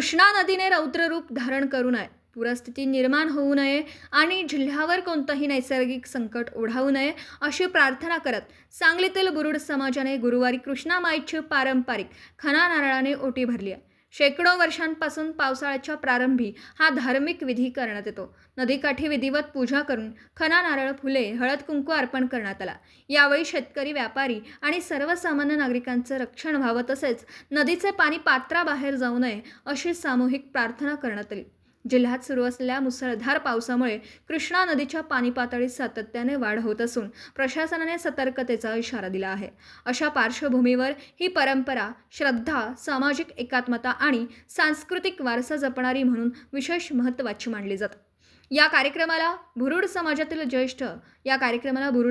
कृष्णा नदीने रौद्ररूप धारण करू नये, पूरस्थिती निर्माण होऊ नये आणि जिल्ह्यावर कोणतंही नैसर्गिक संकट ओढावू नये अशी प्रार्थना करत सांगलीतील बुरुड समाजाने गुरुवारी कृष्णा माईची पारंपरिक खणा नारळाने ओटी भरली आहे। शेकडो वर्षांपासून पावसाळ्याच्या प्रारंभी हा धार्मिक विधी करण्यात येतो। नदीकाठी विधिवत पूजा करून खणा नारळ, फुले, हळद कुंकू अर्पण करण्यात आला। यावेळी शेतकरी, व्यापारी आणि सर्वसामान्य नागरिकांचं रक्षण व्हावं, तसेच नदीचे पाणी पात्राबाहेर जाऊ नये अशी सामूहिक प्रार्थना करण्यात आली। जिल्ह्यात सुरू असलेल्या मुसळधार पावसामुळे कृष्णा नदीच्या पाणी पातळीत सातत्याने वाढ होत असून प्रशासनाने सतर्कतेचा इशारा दिला आहे। अशा पार्श्वभूमीवर ही परंपरा श्रद्धा, सामाजिक एकात्मता आणि सांस्कृतिक वारसा जपणारी म्हणून विशेष महत्त्वाची मानली जाते। या कार्यक्रमाला बुरुड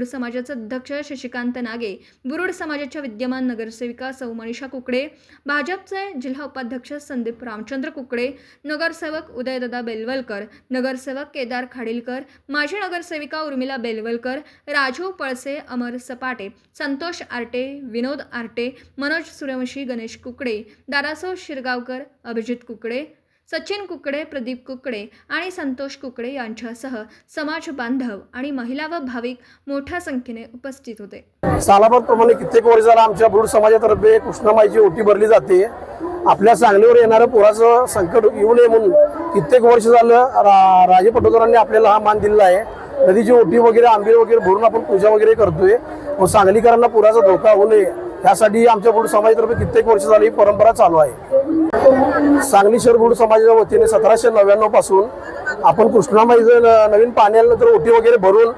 समाजाचे अध्यक्ष शशिकांत नागे, बुरुड समाजाच्या विद्यमान नगरसेविका सौ मनीषा कुकडे, भाजपचे जिल्हा उपाध्यक्ष संदीप रामचंद्र कुकडे, नगरसेवक उदयदादा बेलवलकर, नगरसेवक केदार खाडीलकर, माजी नगरसेविका उर्मिला बेलवलकर, राजू पळसे, अमर सपाटे, संतोष आर्टे, विनोद आर्टे, मनोज सूर्यवंशी, गणेश कुकडे, दादासाहेब शिरगावकर, अभिजित कुकडे, सचिन कुकडे, प्रदीप कुकडे आणि संतोष कुकडे यांच्यासह समाज बांधव आणि महिला व भाविक मोठ्या संख्येने उपस्थित होते। सालाबादप्रमाणे कित्येक वर्ष झाला आमच्या बुरुड समाजातर्फे कृष्णामाईची ओटी भरली जाते। आपल्या सांगलीवर येणारं पुराचं संकट येऊ नये म्हणून कित्येक वर्ष झालं राजे पटवर्धनांनी आपल्याला हा मान दिलेला आहे। नदीची ओटी वगैरे, आंबे वगैरे भरून आपण पूजा वगैरे करतोय व सांगलीकरांना पुराचा धोका होऊ नये यासाठी आमच्या बुरुड समाजातर्फे कित्येक वर्ष झाली ही परंपरा चालू आहे। सांगली शहर बुरुड समाजाच्या वतीने 1799 पासून आपण कृष्णामाईचं नवीन पाण्यानंतर ओटी वगैरे भरून,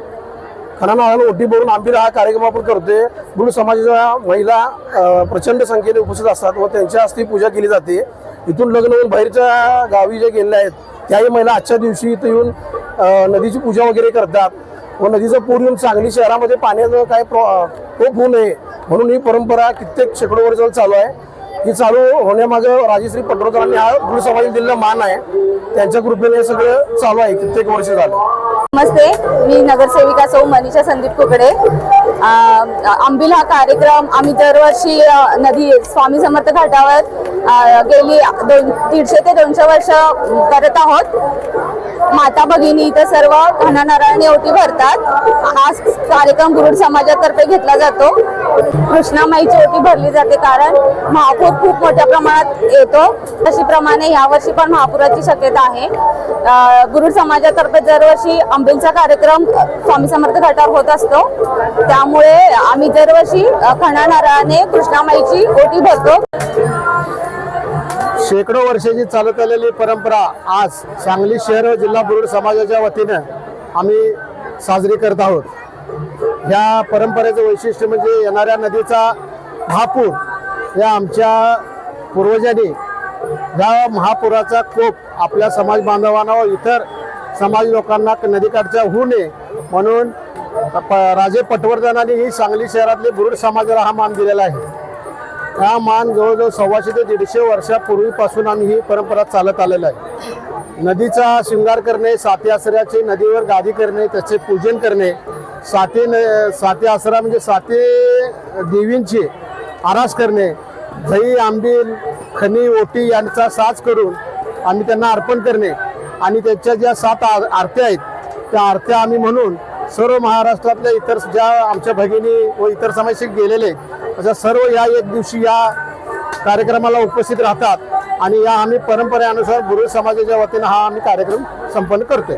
खणा नारळाला ओटी भरून आंबीला हा कार्यक्रम आपण करतोय। बुरुड समाजाच्या महिला प्रचंड संख्येने उपस्थित असतात व त्यांच्या हस्ते पूजा केली जाते। इथून लग्न होऊन बाहेरच्या गावी जे गेलेले आहेत त्याही महिला आजच्या दिवशी इथं येऊन नदीची पूजा वगैरे करतात व नदीचं पूर येऊन सांगली शहरामध्ये पाण्याचं काय कोप होऊ नये म्हणून ही परंपरा कित्येक शेकडो वर्ष चालू आहे। ही चालू होण्यामागं राजेश्री पटवर्धनांनी हा बुरुड समाजाला दिलेला मान आहे। त्यांच्या कृपेने हे सगळं चालू आहे कित्येक वर्ष झालं। नमस्ते, मी नगरसेविका सौ मनीषा संदीप कुकडे। आंबील हा कार्यक्रम आम्ही दरवर्षी नदी स्वामी समर्थ घाटावर गेली 150 ते 200 वर्ष करत आहोत। माता भगिनी इथं सर्व खणा नारळाने ओटी भरतात। हा कार्यक्रम बुरुड समाजातर्फे घेतला जातो। कृष्णामाईची ओटी भरली जाते कारण महापूर खूप मोठ्या प्रमाणात येतो। तशाप्रमाणे यावर्षी पण महापुराची शक्यता आहे। बुरुड समाजातर्फे दरवर्षी आंबीलचा कार्यक्रम स्वामी समर्थ घाटावर होत असतो, त्यामुळे आम्ही दरवर्षी खणा नारळाने कृष्णामाईची ओटी भरतो। शेकडो वर्षाची चालत आलेली परंपरा आज सांगली शहर व जिल्हा बुरुड समाजाच्या वतीनं आम्ही साजरी करत आहोत। ह्या परंपरेचं वैशिष्ट्य म्हणजे येणाऱ्या नदीचा महापूर या आमच्या पूर्वजांनी ह्या महापुराचा कोप आपल्या समाज बांधवांना व इतर समाज लोकांना नदीकाठच्या होऊ नये म्हणून राजे पटवर्धनांनी ही सांगली शहरातले बुरुड समाजाला हा मान दिलेला आहे। हा मान जवळजवळ 125 ते 150 वर्षापूर्वीपासून आम्ही ही परंपरा चालत आलेला आहे। नदीचा शृंगार करणे, साती आसऱ्याची नदीवर गादी करणे, त्याचे पूजन करणे, साती आसरा म्हणजे साती देवींची आरास करणे, दही, आंबील, खणी, ओटी यांचा साज करून आम्ही त्यांना अर्पण करणे आणि त्याच्या ज्या 7 आरत्या आहेत त्या आरत्या आम्ही म्हणून सर्व महाराष्ट्रातल्या इतर ज्या आमच्या भगिनी व इतर समाजाशी गेलेले अशा सर्व या एक दिवशी या कार्यक्रमाला उपस्थित राहतात आणि या आम्ही परंपरेनुसार बुरुड समाजाच्या वतीनं हा आम्ही कार्यक्रम संपन्न करतोय।